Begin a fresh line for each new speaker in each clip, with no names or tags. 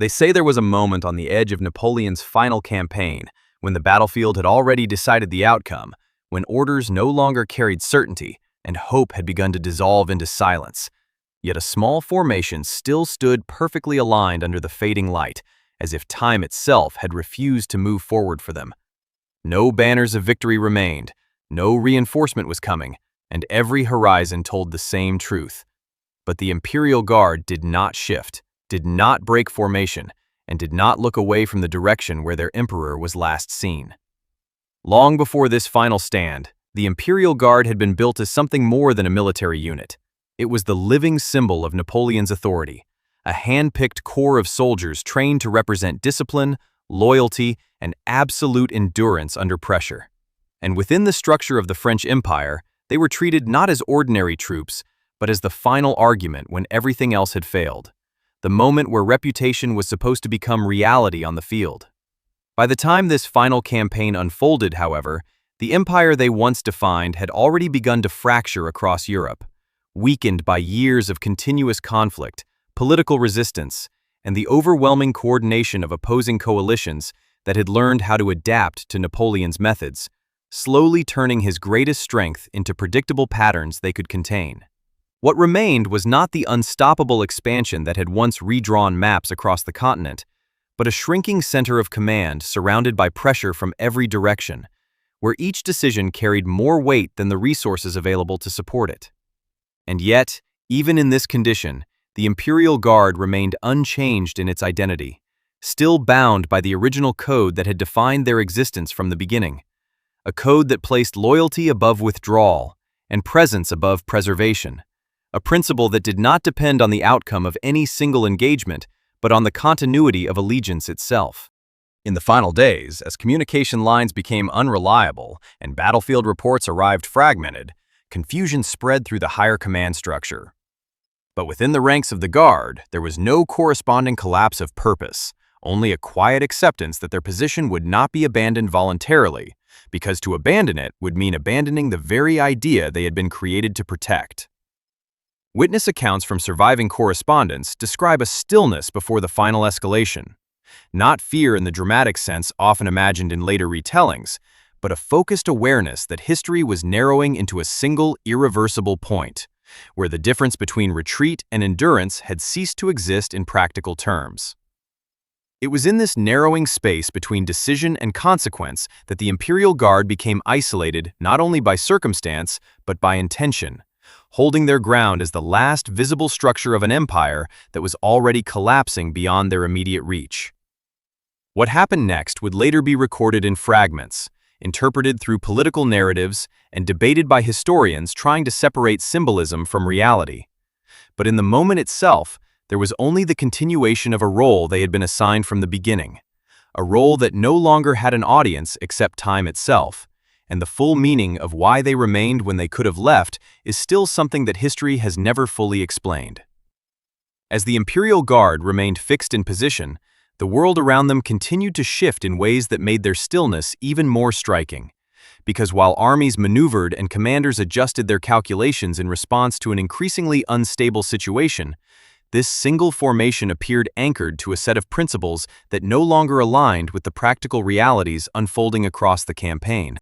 They say there was a moment on the edge of Napoleon's final campaign, when the battlefield had already decided the outcome, when orders no longer carried certainty, and hope had begun to dissolve into silence. Yet a small formation still stood perfectly aligned under the fading light, as if time itself had refused to move forward for them. No banners of victory remained, no reinforcement was coming, and every horizon told the same truth. But the Imperial Guard did not shift, did not break formation, and did not look away from the direction where their emperor was last seen. Long before this final stand, the Imperial Guard had been built as something more than a military unit. It was the living symbol of Napoleon's authority, a hand-picked corps of soldiers trained to represent discipline, loyalty, and absolute endurance under pressure. And within the structure of the French Empire, they were treated not as ordinary troops, but as the final argument when everything else had failed, the moment where reputation was supposed to become reality on the field. By the time this final campaign unfolded, however, the empire they once defined had already begun to fracture across Europe, weakened by years of continuous conflict, political resistance, and the overwhelming coordination of opposing coalitions that had learned how to adapt to Napoleon's methods, slowly turning his greatest strength into predictable patterns they could contain. What remained was not the unstoppable expansion that had once redrawn maps across the continent, but a shrinking center of command surrounded by pressure from every direction, where each decision carried more weight than the resources available to support it. And yet, even in this condition, the Imperial Guard remained unchanged in its identity, still bound by the original code that had defined their existence from the beginning, a code that placed loyalty above withdrawal and presence above preservation, a principle that did not depend on the outcome of any single engagement, but on the continuity of allegiance itself. In the final days, as communication lines became unreliable and battlefield reports arrived fragmented, confusion spread through the higher command structure. But within the ranks of the Guard, there was no corresponding collapse of purpose, only a quiet acceptance that their position would not be abandoned voluntarily, because to abandon it would mean abandoning the very idea they had been created to protect. Witness accounts from surviving correspondents describe a stillness before the final escalation. Not fear in the dramatic sense often imagined in later retellings, but a focused awareness that history was narrowing into a single, irreversible point, where the difference between retreat and endurance had ceased to exist in practical terms. It was in this narrowing space between decision and consequence that the Imperial Guard became isolated not only by circumstance, but by intention, holding their ground as the last visible structure of an empire that was already collapsing beyond their immediate reach. What happened next would later be recorded in fragments, interpreted through political narratives, and debated by historians trying to separate symbolism from reality. But in the moment itself, there was only the continuation of a role they had been assigned from the beginning, a role that no longer had an audience except time itself, and the full meaning of why they remained when they could have left is still something that history has never fully explained. As the Imperial Guard remained fixed in position, the world around them continued to shift in ways that made their stillness even more striking. Because while armies maneuvered and commanders adjusted their calculations in response to an increasingly unstable situation, this single formation appeared anchored to a set of principles that no longer aligned with the practical realities unfolding across the campaign.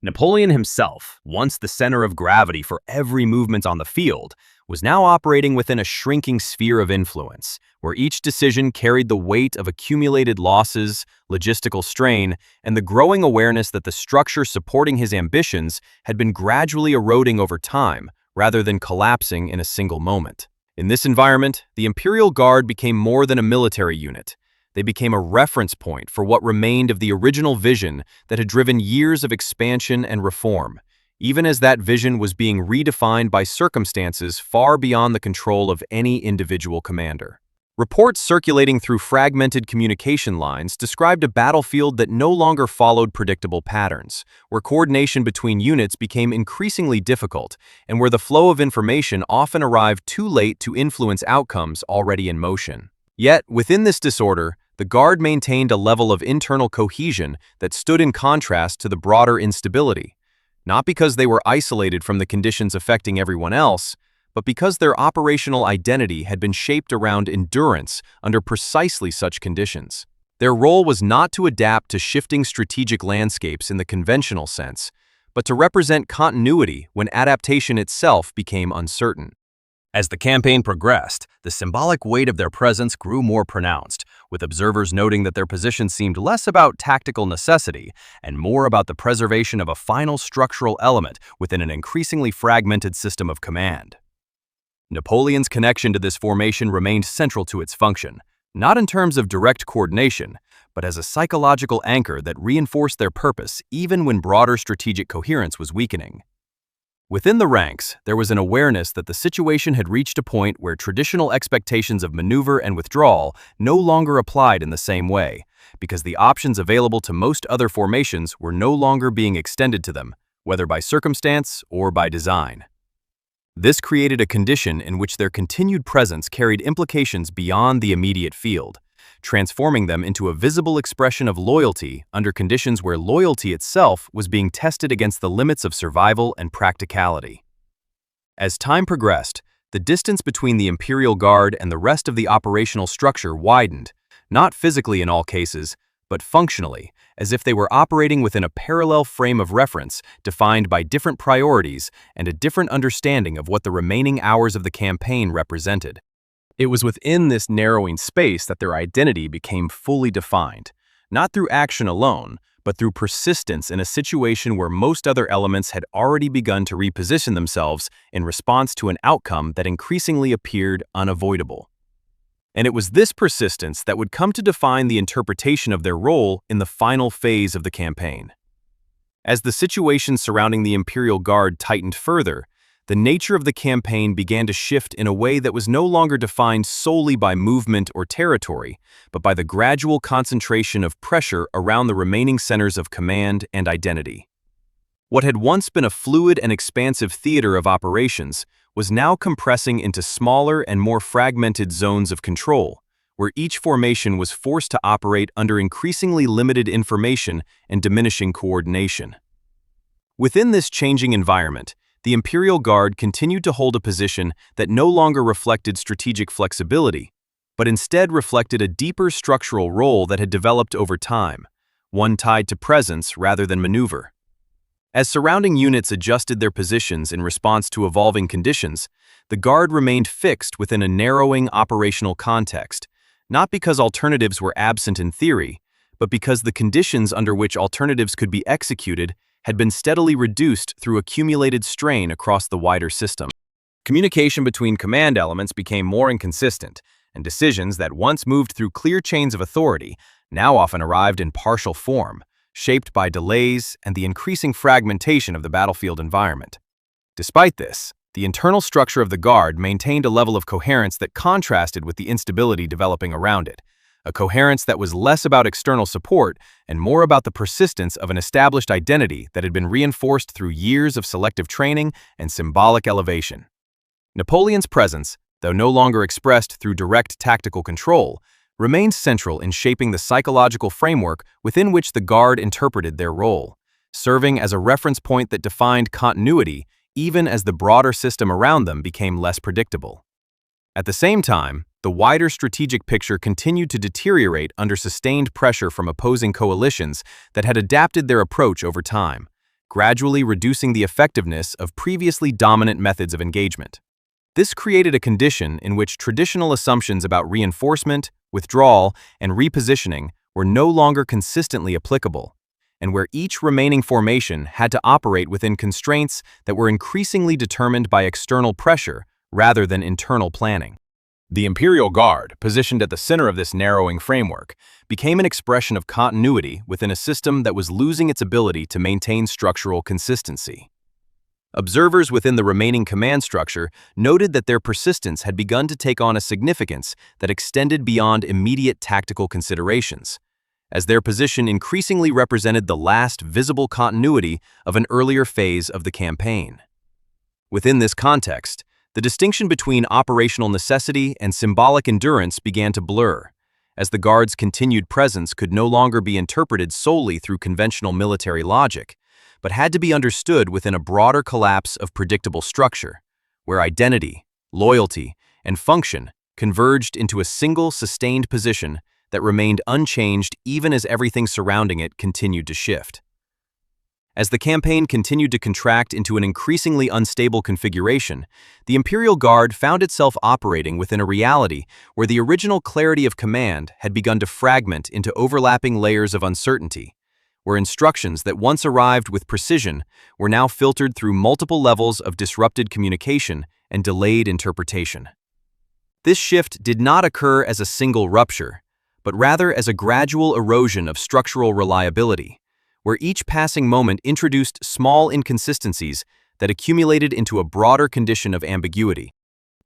Napoleon himself, once the center of gravity for every movement on the field, was now operating within a shrinking sphere of influence, where each decision carried the weight of accumulated losses, logistical strain, and the growing awareness that the structure supporting his ambitions had been gradually eroding over time, rather than collapsing in a single moment. In this environment, the Imperial Guard became more than a military unit. They became a reference point for what remained of the original vision that had driven years of expansion and reform, even as that vision was being redefined by circumstances far beyond the control of any individual commander. Reports circulating through fragmented communication lines described a battlefield that no longer followed predictable patterns, where coordination between units became increasingly difficult, and where the flow of information often arrived too late to influence outcomes already in motion. Yet, within this disorder, the Guard maintained a level of internal cohesion that stood in contrast to the broader instability, not because they were isolated from the conditions affecting everyone else, but because their operational identity had been shaped around endurance under precisely such conditions. Their role was not to adapt to shifting strategic landscapes in the conventional sense, but to represent continuity when adaptation itself became uncertain. As the campaign progressed, the symbolic weight of their presence grew more pronounced, with observers noting that their position seemed less about tactical necessity and more about the preservation of a final structural element within an increasingly fragmented system of command. Napoleon's connection to this formation remained central to its function, not in terms of direct coordination, but as a psychological anchor that reinforced their purpose even when broader strategic coherence was weakening. Within the ranks, there was an awareness that the situation had reached a point where traditional expectations of maneuver and withdrawal no longer applied in the same way, because the options available to most other formations were no longer being extended to them, whether by circumstance or by design. This created a condition in which their continued presence carried implications beyond the immediate field, transforming them into a visible expression of loyalty under conditions where loyalty itself was being tested against the limits of survival and practicality. As time progressed, the distance between the Imperial Guard and the rest of the operational structure widened, not physically in all cases, but functionally, as if they were operating within a parallel frame of reference defined by different priorities and a different understanding of what the remaining hours of the campaign represented. It was within this narrowing space that their identity became fully defined, not through action alone, but through persistence in a situation where most other elements had already begun to reposition themselves in response to an outcome that increasingly appeared unavoidable. And it was this persistence that would come to define the interpretation of their role in the final phase of the campaign. As the situation surrounding the Imperial Guard tightened further, the nature of the campaign began to shift in a way that was no longer defined solely by movement or territory, but by the gradual concentration of pressure around the remaining centers of command and identity. What had once been a fluid and expansive theater of operations was now compressing into smaller and more fragmented zones of control, where each formation was forced to operate under increasingly limited information and diminishing coordination. Within this changing environment, the Imperial Guard continued to hold a position that no longer reflected strategic flexibility, but instead reflected a deeper structural role that had developed over time, one tied to presence rather than maneuver. As surrounding units adjusted their positions in response to evolving conditions, the Guard remained fixed within a narrowing operational context, not because alternatives were absent in theory, but because the conditions under which alternatives could be executed had been steadily reduced through accumulated strain across the wider system. Communication between command elements became more inconsistent, and decisions that once moved through clear chains of authority now often arrived in partial form, shaped by delays and the increasing fragmentation of the battlefield environment. Despite this, the internal structure of the Guard maintained a level of coherence that contrasted with the instability developing around it, a coherence that was less about external support and more about the persistence of an established identity that had been reinforced through years of selective training and symbolic elevation. Napoleon's presence, though no longer expressed through direct tactical control, remained central in shaping the psychological framework within which the Guard interpreted their role, serving as a reference point that defined continuity even as the broader system around them became less predictable. At the same time, the wider strategic picture continued to deteriorate under sustained pressure from opposing coalitions that had adapted their approach over time, gradually reducing the effectiveness of previously dominant methods of engagement. This created a condition in which traditional assumptions about reinforcement, withdrawal, and repositioning were no longer consistently applicable, and where each remaining formation had to operate within constraints that were increasingly determined by external pressure rather than internal planning. The Imperial Guard, positioned at the center of this narrowing framework, became an expression of continuity within a system that was losing its ability to maintain structural consistency. Observers within the remaining command structure noted that their persistence had begun to take on a significance that extended beyond immediate tactical considerations, as their position increasingly represented the last visible continuity of an earlier phase of the campaign. Within this context, the distinction between operational necessity and symbolic endurance began to blur, as the Guard's continued presence could no longer be interpreted solely through conventional military logic, but had to be understood within a broader collapse of predictable structure, where identity, loyalty, and function converged into a single sustained position that remained unchanged even as everything surrounding it continued to shift. As the campaign continued to contract into an increasingly unstable configuration, the Imperial Guard found itself operating within a reality where the original clarity of command had begun to fragment into overlapping layers of uncertainty, where instructions that once arrived with precision were now filtered through multiple levels of disrupted communication and delayed interpretation. This shift did not occur as a single rupture, but rather as a gradual erosion of structural reliability, where each passing moment introduced small inconsistencies that accumulated into a broader condition of ambiguity.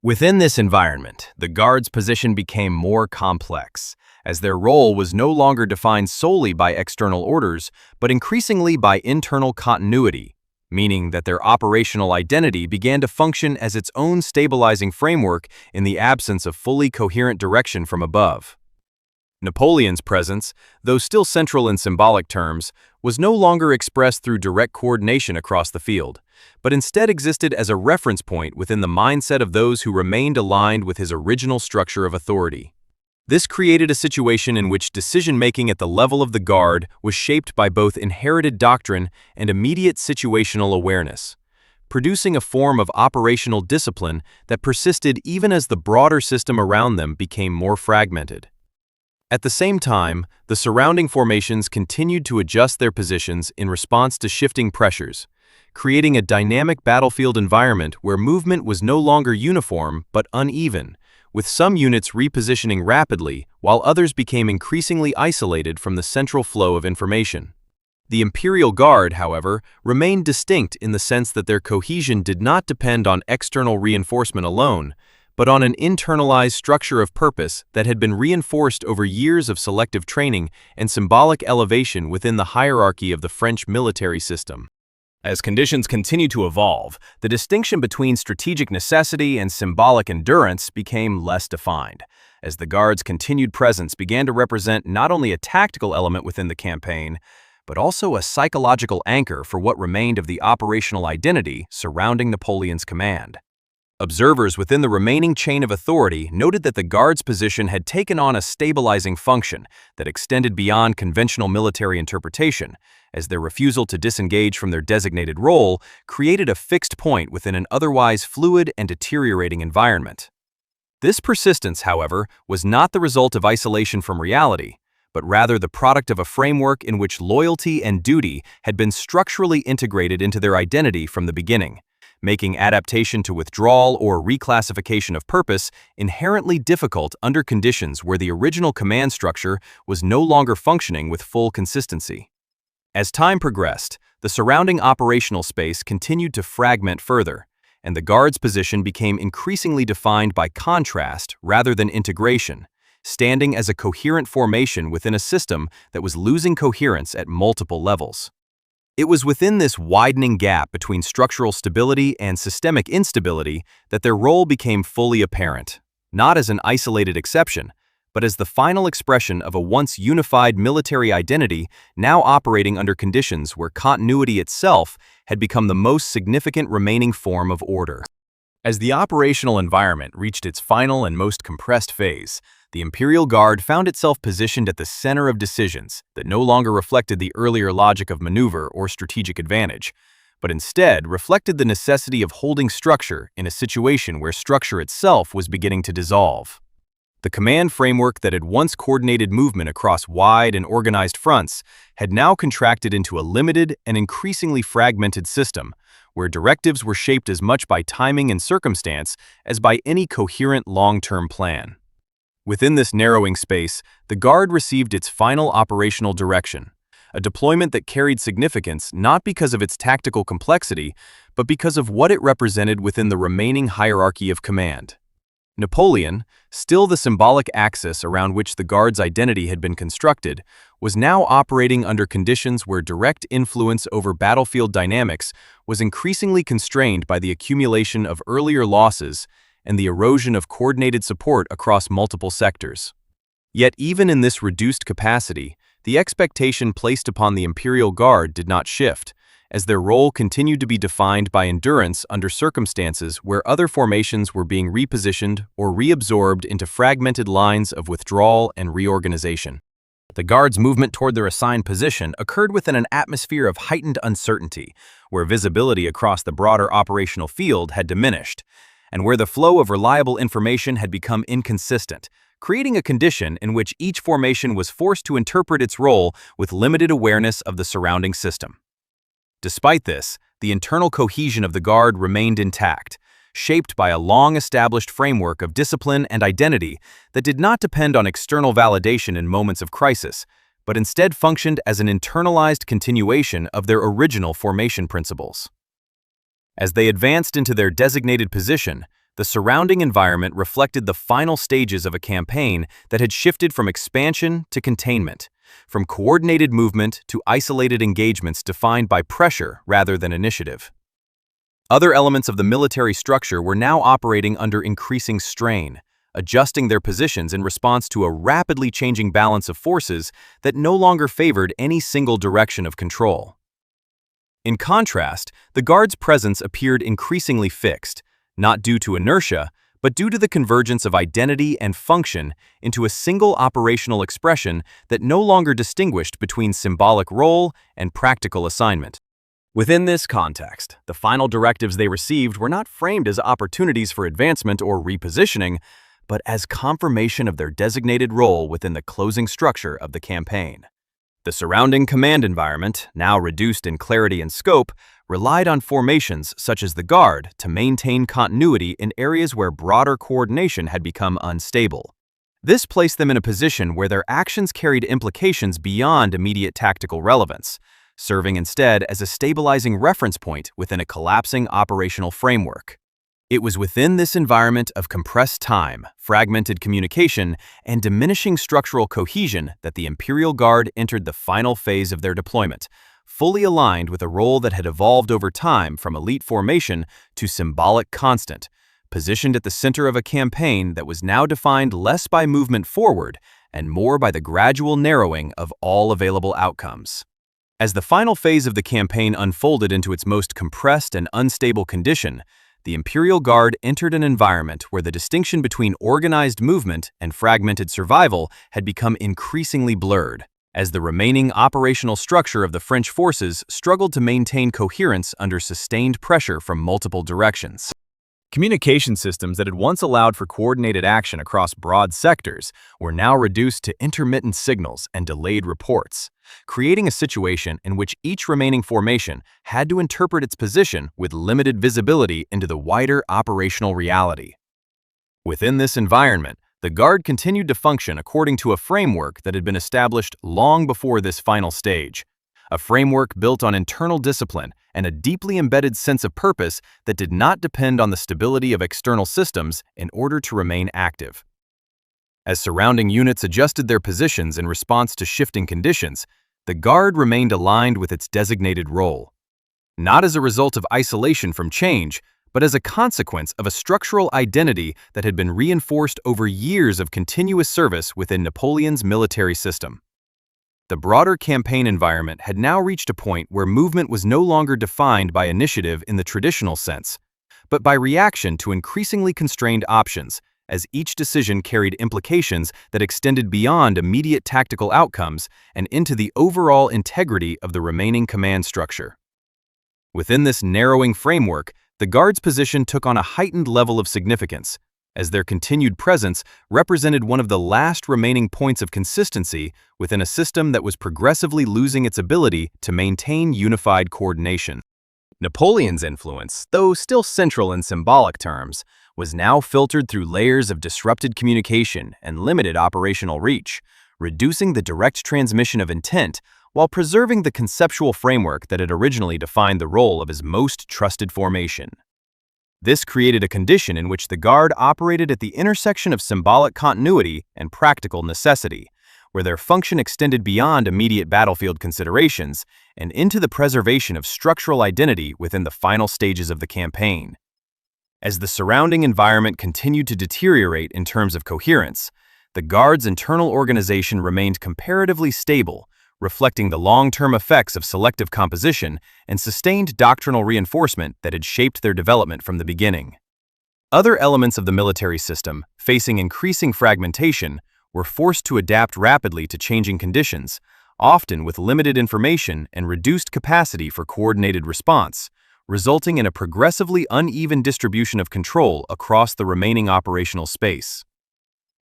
Within this environment, the Guard's position became more complex, as their role was no longer defined solely by external orders, but increasingly by internal continuity, meaning that their operational identity began to function as its own stabilizing framework in the absence of fully coherent direction from above. Napoleon's presence, though still central in symbolic terms, was no longer expressed through direct coordination across the field, but instead existed as a reference point within the mindset of those who remained aligned with his original structure of authority. This created a situation in which decision-making at the level of the Guard was shaped by both inherited doctrine and immediate situational awareness, producing a form of operational discipline that persisted even as the broader system around them became more fragmented. At the same time, the surrounding formations continued to adjust their positions in response to shifting pressures, creating a dynamic battlefield environment where movement was no longer uniform but uneven, with some units repositioning rapidly while others became increasingly isolated from the central flow of information. The Imperial Guard, however, remained distinct in the sense that their cohesion did not depend on external reinforcement alone, but on an internalized structure of purpose that had been reinforced over years of selective training and symbolic elevation within the hierarchy of the French military system. As conditions continued to evolve, the distinction between strategic necessity and symbolic endurance became less defined, as the Guard's continued presence began to represent not only a tactical element within the campaign, but also a psychological anchor for what remained of the operational identity surrounding Napoleon's command. Observers within the remaining chain of authority noted that the Guard's position had taken on a stabilizing function that extended beyond conventional military interpretation, as their refusal to disengage from their designated role created a fixed point within an otherwise fluid and deteriorating environment. This persistence, however, was not the result of isolation from reality, but rather the product of a framework in which loyalty and duty had been structurally integrated into their identity from the beginning, making adaptation to withdrawal or reclassification of purpose inherently difficult under conditions where the original command structure was no longer functioning with full consistency. As time progressed, the surrounding operational space continued to fragment further, and the Guard's position became increasingly defined by contrast rather than integration, standing as a coherent formation within a system that was losing coherence at multiple levels. It was within this widening gap between structural stability and systemic instability that their role became fully apparent, not as an isolated exception, but as the final expression of a once unified military identity now operating under conditions where continuity itself had become the most significant remaining form of order. As the operational environment reached its final and most compressed phase, the Imperial Guard found itself positioned at the center of decisions that no longer reflected the earlier logic of maneuver or strategic advantage, but instead reflected the necessity of holding structure in a situation where structure itself was beginning to dissolve. The command framework that had once coordinated movement across wide and organized fronts had now contracted into a limited and increasingly fragmented system, where directives were shaped as much by timing and circumstance as by any coherent long-term plan. Within this narrowing space, the Guard received its final operational direction, a deployment that carried significance not because of its tactical complexity, but because of what it represented within the remaining hierarchy of command. Napoleon, still the symbolic axis around which the Guard's identity had been constructed, was now operating under conditions where direct influence over battlefield dynamics was increasingly constrained by the accumulation of earlier losses and the erosion of coordinated support across multiple sectors. Yet even in this reduced capacity, the expectation placed upon the Imperial Guard did not shift, as their role continued to be defined by endurance under circumstances where other formations were being repositioned or reabsorbed into fragmented lines of withdrawal and reorganization. The Guard's movement toward their assigned position occurred within an atmosphere of heightened uncertainty, where visibility across the broader operational field had diminished, and where the flow of reliable information had become inconsistent, creating a condition in which each formation was forced to interpret its role with limited awareness of the surrounding system. Despite this, the internal cohesion of the Guard remained intact, shaped by a long-established framework of discipline and identity that did not depend on external validation in moments of crisis, but instead functioned as an internalized continuation of their original formation principles. As they advanced into their designated position, the surrounding environment reflected the final stages of a campaign that had shifted from expansion to containment, from coordinated movement to isolated engagements defined by pressure rather than initiative. Other elements of the military structure were now operating under increasing strain, adjusting their positions in response to a rapidly changing balance of forces that no longer favored any single direction of control. In contrast, the Guard's presence appeared increasingly fixed, not due to inertia, but due to the convergence of identity and function into a single operational expression that no longer distinguished between symbolic role and practical assignment. Within this context, the final directives they received were not framed as opportunities for advancement or repositioning, but as confirmation of their designated role within the closing structure of the campaign. The surrounding command environment, now reduced in clarity and scope, relied on formations such as the Guard to maintain continuity in areas where broader coordination had become unstable. This placed them in a position where their actions carried implications beyond immediate tactical relevance, serving instead as a stabilizing reference point within a collapsing operational framework. It was within this environment of compressed time, fragmented communication, and diminishing structural cohesion that the Imperial Guard entered the final phase of their deployment, fully aligned with a role that had evolved over time from elite formation to symbolic constant, positioned at the center of a campaign that was now defined less by movement forward and more by the gradual narrowing of all available outcomes. As the final phase of the campaign unfolded into its most compressed and unstable condition, the Imperial Guard entered an environment where the distinction between organized movement and fragmented survival had become increasingly blurred, as the remaining operational structure of the French forces struggled to maintain coherence under sustained pressure from multiple directions. Communication systems that had once allowed for coordinated action across broad sectors were now reduced to intermittent signals and delayed reports, creating a situation in which each remaining formation had to interpret its position with limited visibility into the wider operational reality. Within this environment, the Guard continued to function according to a framework that had been established long before this final stage, a framework built on internal discipline and a deeply embedded sense of purpose that did not depend on the stability of external systems in order to remain active. As surrounding units adjusted their positions in response to shifting conditions, the Guard remained aligned with its designated role, not as a result of isolation from change, but as a consequence of a structural identity that had been reinforced over years of continuous service within Napoleon's military system. The broader campaign environment had now reached a point where movement was no longer defined by initiative in the traditional sense, but by reaction to increasingly constrained options, as each decision carried implications that extended beyond immediate tactical outcomes and into the overall integrity of the remaining command structure. Within this narrowing framework, the Guard's position took on a heightened level of significance, as their continued presence represented one of the last remaining points of consistency within a system that was progressively losing its ability to maintain unified coordination. Napoleon's influence, though still central in symbolic terms, was now filtered through layers of disrupted communication and limited operational reach, reducing the direct transmission of intent while preserving the conceptual framework that had originally defined the role of his most trusted formation. This created a condition in which the Guard operated at the intersection of symbolic continuity and practical necessity, where their function extended beyond immediate battlefield considerations and into the preservation of structural identity within the final stages of the campaign. As the surrounding environment continued to deteriorate in terms of coherence, the Guard's internal organization remained comparatively stable, reflecting the long-term effects of selective composition and sustained doctrinal reinforcement that had shaped their development from the beginning. Other elements of the military system, facing increasing fragmentation, were forced to adapt rapidly to changing conditions, often with limited information and reduced capacity for coordinated response, resulting in a progressively uneven distribution of control across the remaining operational space.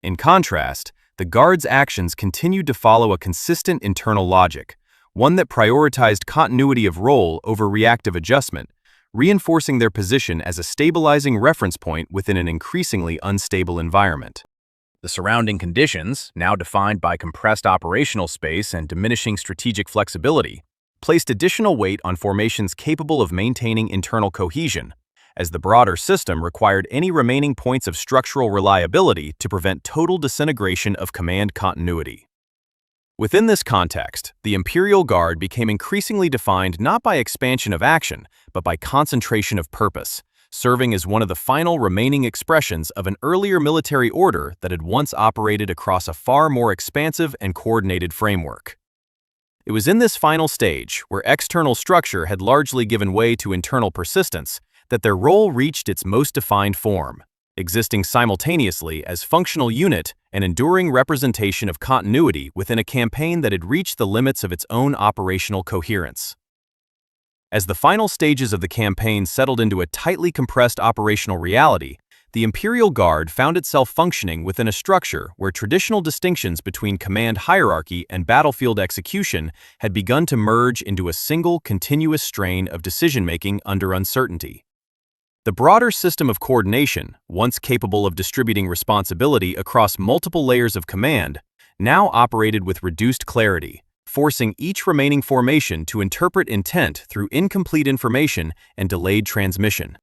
In contrast, the Guard's actions continued to follow a consistent internal logic, one that prioritized continuity of role over reactive adjustment, reinforcing their position as a stabilizing reference point within an increasingly unstable environment. The surrounding conditions, now defined by compressed operational space and diminishing strategic flexibility, placed additional weight on formations capable of maintaining internal cohesion, as the broader system required any remaining points of structural reliability to prevent total disintegration of command continuity. Within this context, the Imperial Guard became increasingly defined not by expansion of action, but by concentration of purpose, serving as one of the final remaining expressions of an earlier military order that had once operated across a far more expansive and coordinated framework. It was in this final stage, where external structure had largely given way to internal persistence, that their role reached its most defined form, existing simultaneously as functional unit and enduring representation of continuity within a campaign that had reached the limits of its own operational coherence. As the final stages of the campaign settled into a tightly compressed operational reality, the Imperial Guard found itself functioning within a structure where traditional distinctions between command hierarchy and battlefield execution had begun to merge into a single continuous strain of decision-making under uncertainty. The broader system of coordination, once capable of distributing responsibility across multiple layers of command, now operated with reduced clarity, forcing each remaining formation to interpret intent through incomplete information and delayed transmission.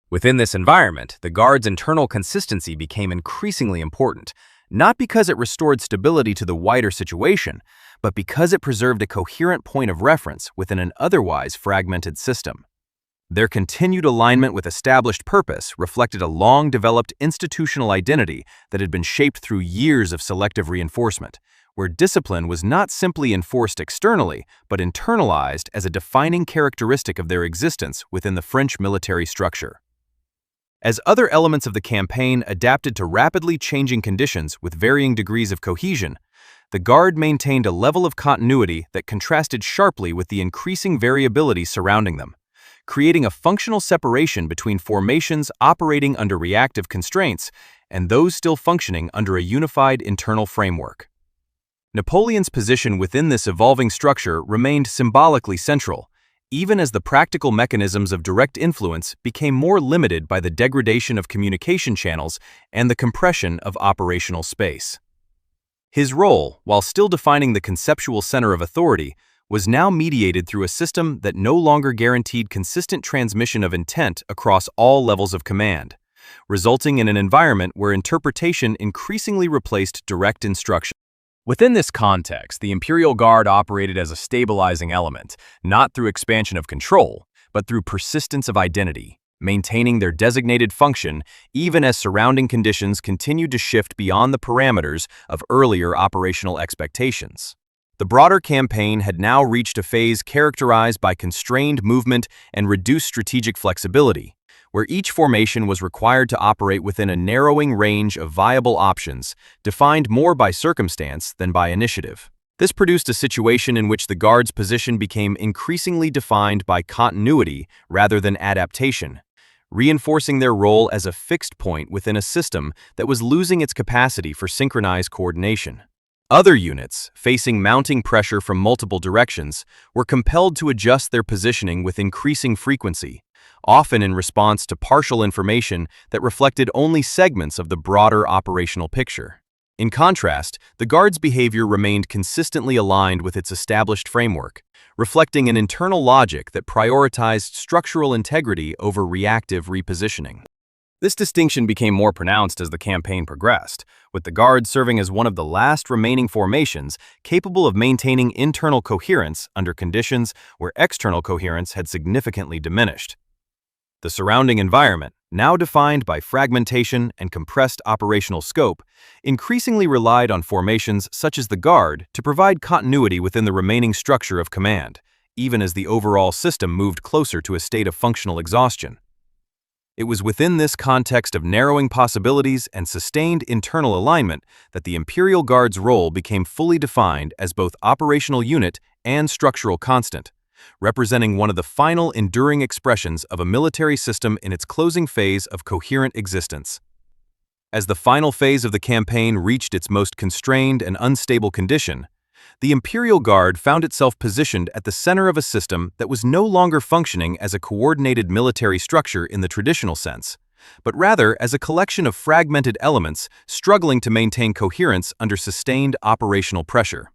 Within this environment, the Guard's internal consistency became increasingly important, not because it restored stability to the wider situation, but because it preserved a coherent point of reference within an otherwise fragmented system. Their continued alignment with established purpose reflected a long-developed institutional identity that had been shaped through years of selective reinforcement, where discipline was not simply enforced externally, but internalized as a defining characteristic of their existence within the French military structure. As other elements of the campaign adapted to rapidly changing conditions with varying degrees of cohesion, the Guard maintained a level of continuity that contrasted sharply with the increasing variability surrounding them, creating a functional separation between formations operating under reactive constraints and those still functioning under a unified internal framework. Napoleon's position within this evolving structure remained symbolically central, even as the practical mechanisms of direct influence became more limited by the degradation of communication channels and the compression of operational space. His role, while still defining the conceptual center of authority, was now mediated through a system that no longer guaranteed consistent transmission of intent across all levels of command, resulting in an environment where interpretation increasingly replaced direct instruction. Within this context, the Imperial Guard operated as a stabilizing element, not through expansion of control, but through persistence of identity, maintaining their designated function even as surrounding conditions continued to shift beyond the parameters of earlier operational expectations. The broader campaign had now reached a phase characterized by constrained movement and reduced strategic flexibility, where each formation was required to operate within a narrowing range of viable options, defined more by circumstance than by initiative. This produced a situation in which the Guard's position became increasingly defined by continuity rather than adaptation, reinforcing their role as a fixed point within a system that was losing its capacity for synchronized coordination. Other units, facing mounting pressure from multiple directions, were compelled to adjust their positioning with increasing frequency, often in response to partial information that reflected only segments of the broader operational picture. In contrast, the Guard's behavior remained consistently aligned with its established framework, reflecting an internal logic that prioritized structural integrity over reactive repositioning. This distinction became more pronounced as the campaign progressed, with the Guard serving as one of the last remaining formations capable of maintaining internal coherence under conditions where external coherence had significantly diminished. The surrounding environment, now defined by fragmentation and compressed operational scope, increasingly relied on formations such as the Guard to provide continuity within the remaining structure of command, even as the overall system moved closer to a state of functional exhaustion. It was within this context of narrowing possibilities and sustained internal alignment that the Imperial Guard's role became fully defined as both operational unit and structural constant, representing one of the final enduring expressions of a military system in its closing phase of coherent existence. As the final phase of the campaign reached its most constrained and unstable condition, the Imperial Guard found itself positioned at the center of a system that was no longer functioning as a coordinated military structure in the traditional sense, but rather as a collection of fragmented elements struggling to maintain coherence under sustained operational pressure.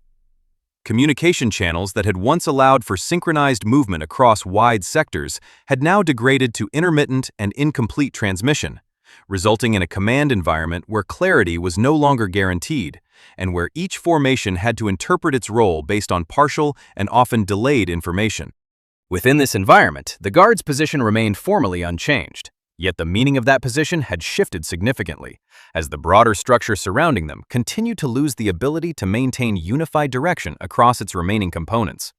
Communication channels that had once allowed for synchronized movement across wide sectors had now degraded to intermittent and incomplete transmission, resulting in a command environment where clarity was no longer guaranteed, and where each formation had to interpret its role based on partial and often delayed information. Within this environment, the Guard's position remained formally unchanged, yet the meaning of that position had shifted significantly, as the broader structure surrounding them continued to lose the ability to maintain unified direction across its remaining components.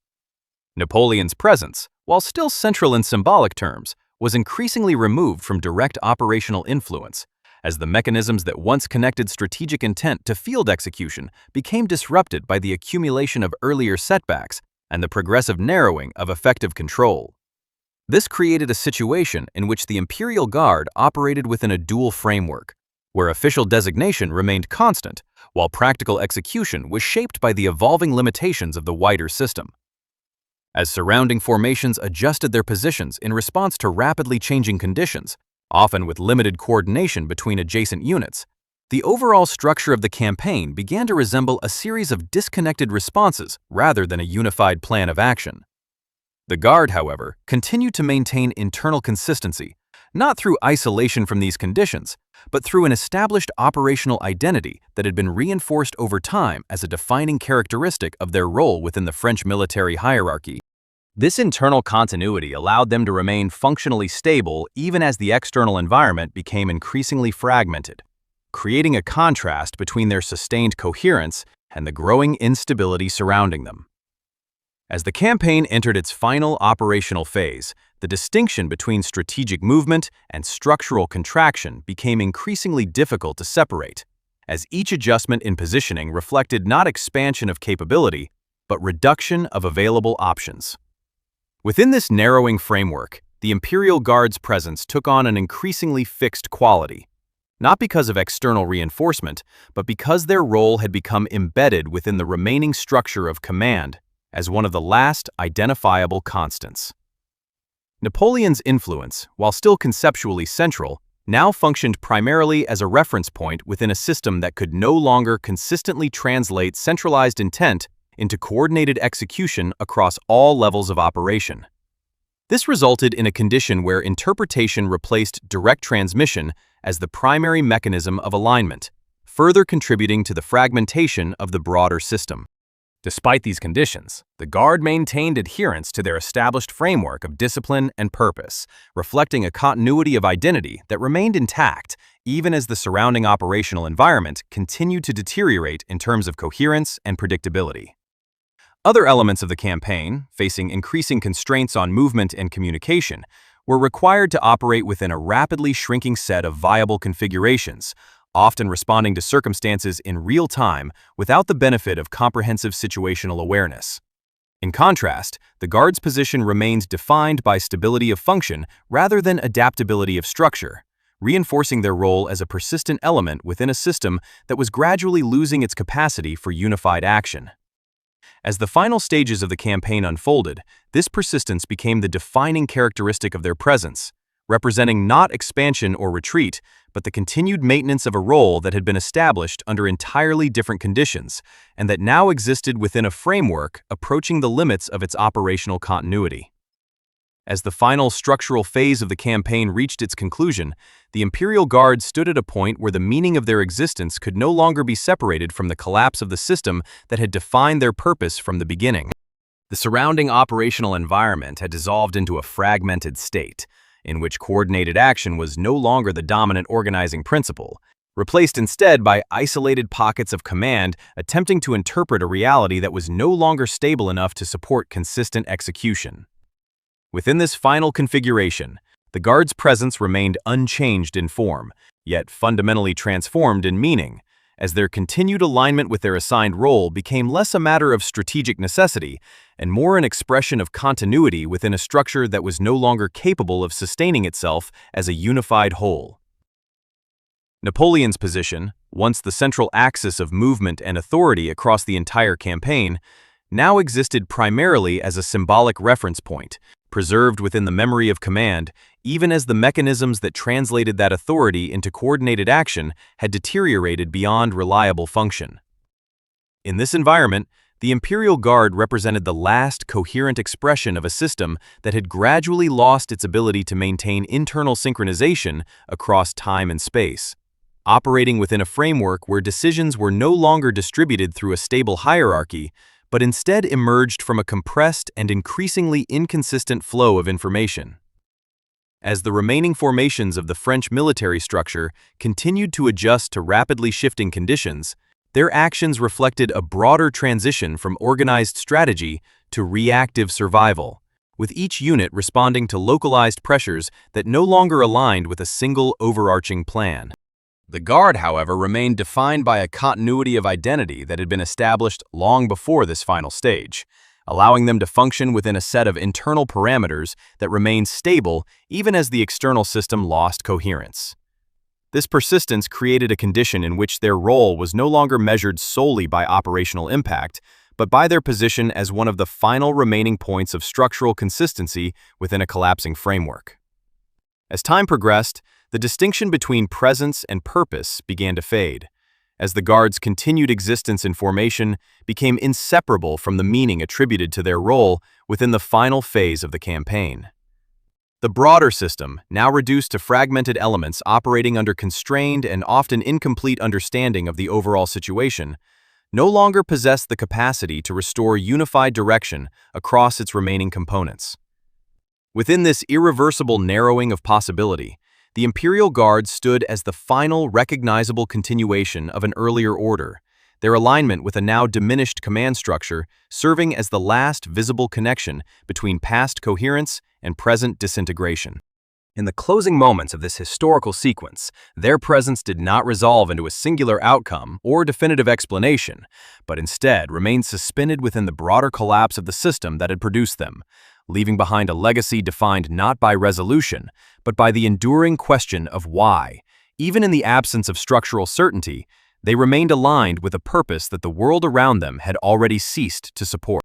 Napoleon's presence, while still central in symbolic terms, was increasingly removed from direct operational influence, as the mechanisms that once connected strategic intent to field execution became disrupted by the accumulation of earlier setbacks and the progressive narrowing of effective control. This created a situation in which the Imperial Guard operated within a dual framework, where official designation remained constant, while practical execution was shaped by the evolving limitations of the wider system. As surrounding formations adjusted their positions in response to rapidly changing conditions, often with limited coordination between adjacent units, the overall structure of the campaign began to resemble a series of disconnected responses rather than a unified plan of action. The Guard, however, continued to maintain internal consistency, not through isolation from these conditions, but through an established operational identity that had been reinforced over time as a defining characteristic of their role within the French military hierarchy. This internal continuity allowed them to remain functionally stable even as the external environment became increasingly fragmented, creating a contrast between their sustained coherence and the growing instability surrounding them. As the campaign entered its final operational phase, the distinction between strategic movement and structural contraction became increasingly difficult to separate, as each adjustment in positioning reflected not expansion of capability, but reduction of available options. Within this narrowing framework, the Imperial Guard's presence took on an increasingly fixed quality, not because of external reinforcement, but because their role had become embedded within the remaining structure of command as one of the last identifiable constants. Napoleon's influence, while still conceptually central, now functioned primarily as a reference point within a system that could no longer consistently translate centralized intent into coordinated execution across all levels of operation. This resulted in a condition where interpretation replaced direct transmission as the primary mechanism of alignment, further contributing to the fragmentation of the broader system. Despite these conditions, the Guard maintained adherence to their established framework of discipline and purpose, reflecting a continuity of identity that remained intact even as the surrounding operational environment continued to deteriorate in terms of coherence and predictability. Other elements of the campaign, facing increasing constraints on movement and communication, were required to operate within a rapidly shrinking set of viable configurations, often responding to circumstances in real time without the benefit of comprehensive situational awareness. In contrast, the Guard's position remained defined by stability of function rather than adaptability of structure, reinforcing their role as a persistent element within a system that was gradually losing its capacity for unified action. As the final stages of the campaign unfolded, this persistence became the defining characteristic of their presence, representing not expansion or retreat, but the continued maintenance of a role that had been established under entirely different conditions, and that now existed within a framework approaching the limits of its operational continuity. As the final structural phase of the campaign reached its conclusion, the Imperial Guard stood at a point where the meaning of their existence could no longer be separated from the collapse of the system that had defined their purpose from the beginning. The surrounding operational environment had dissolved into a fragmented state, in which coordinated action was no longer the dominant organizing principle, replaced instead by isolated pockets of command attempting to interpret a reality that was no longer stable enough to support consistent execution. Within this final configuration, the Guard's presence remained unchanged in form, yet fundamentally transformed in meaning, as their continued alignment with their assigned role became less a matter of strategic necessity and more an expression of continuity within a structure that was no longer capable of sustaining itself as a unified whole. Napoleon's position, once the central axis of movement and authority across the entire campaign, now existed primarily as a symbolic reference point, preserved within the memory of command, even as the mechanisms that translated that authority into coordinated action had deteriorated beyond reliable function. In this environment, the Imperial Guard represented the last coherent expression of a system that had gradually lost its ability to maintain internal synchronization across time and space. Operating within a framework where decisions were no longer distributed through a stable hierarchy, but instead emerged from a compressed and increasingly inconsistent flow of information. As the remaining formations of the French military structure continued to adjust to rapidly shifting conditions, their actions reflected a broader transition from organized strategy to reactive survival, with each unit responding to localized pressures that no longer aligned with a single overarching plan. The Guard, however, remained defined by a continuity of identity that had been established long before this final stage, allowing them to function within a set of internal parameters that remained stable even as the external system lost coherence. This persistence created a condition in which their role was no longer measured solely by operational impact, but by their position as one of the final remaining points of structural consistency within a collapsing framework. As time progressed, the distinction between presence and purpose began to fade, as the Guard's continued existence in formation became inseparable from the meaning attributed to their role within the final phase of the campaign. The broader system, now reduced to fragmented elements operating under constrained and often incomplete understanding of the overall situation, no longer possessed the capacity to restore unified direction across its remaining components. Within this irreversible narrowing of possibility, the Imperial Guard stood as the final recognizable continuation of an earlier order, their alignment with a now diminished command structure serving as the last visible connection between past coherence and present disintegration. In the closing moments of this historical sequence, their presence did not resolve into a singular outcome or definitive explanation, but instead remained suspended within the broader collapse of the system that had produced them, leaving behind a legacy defined not by resolution, but by the enduring question of why. Even in the absence of structural certainty, they remained aligned with a purpose that the world around them had already ceased to support.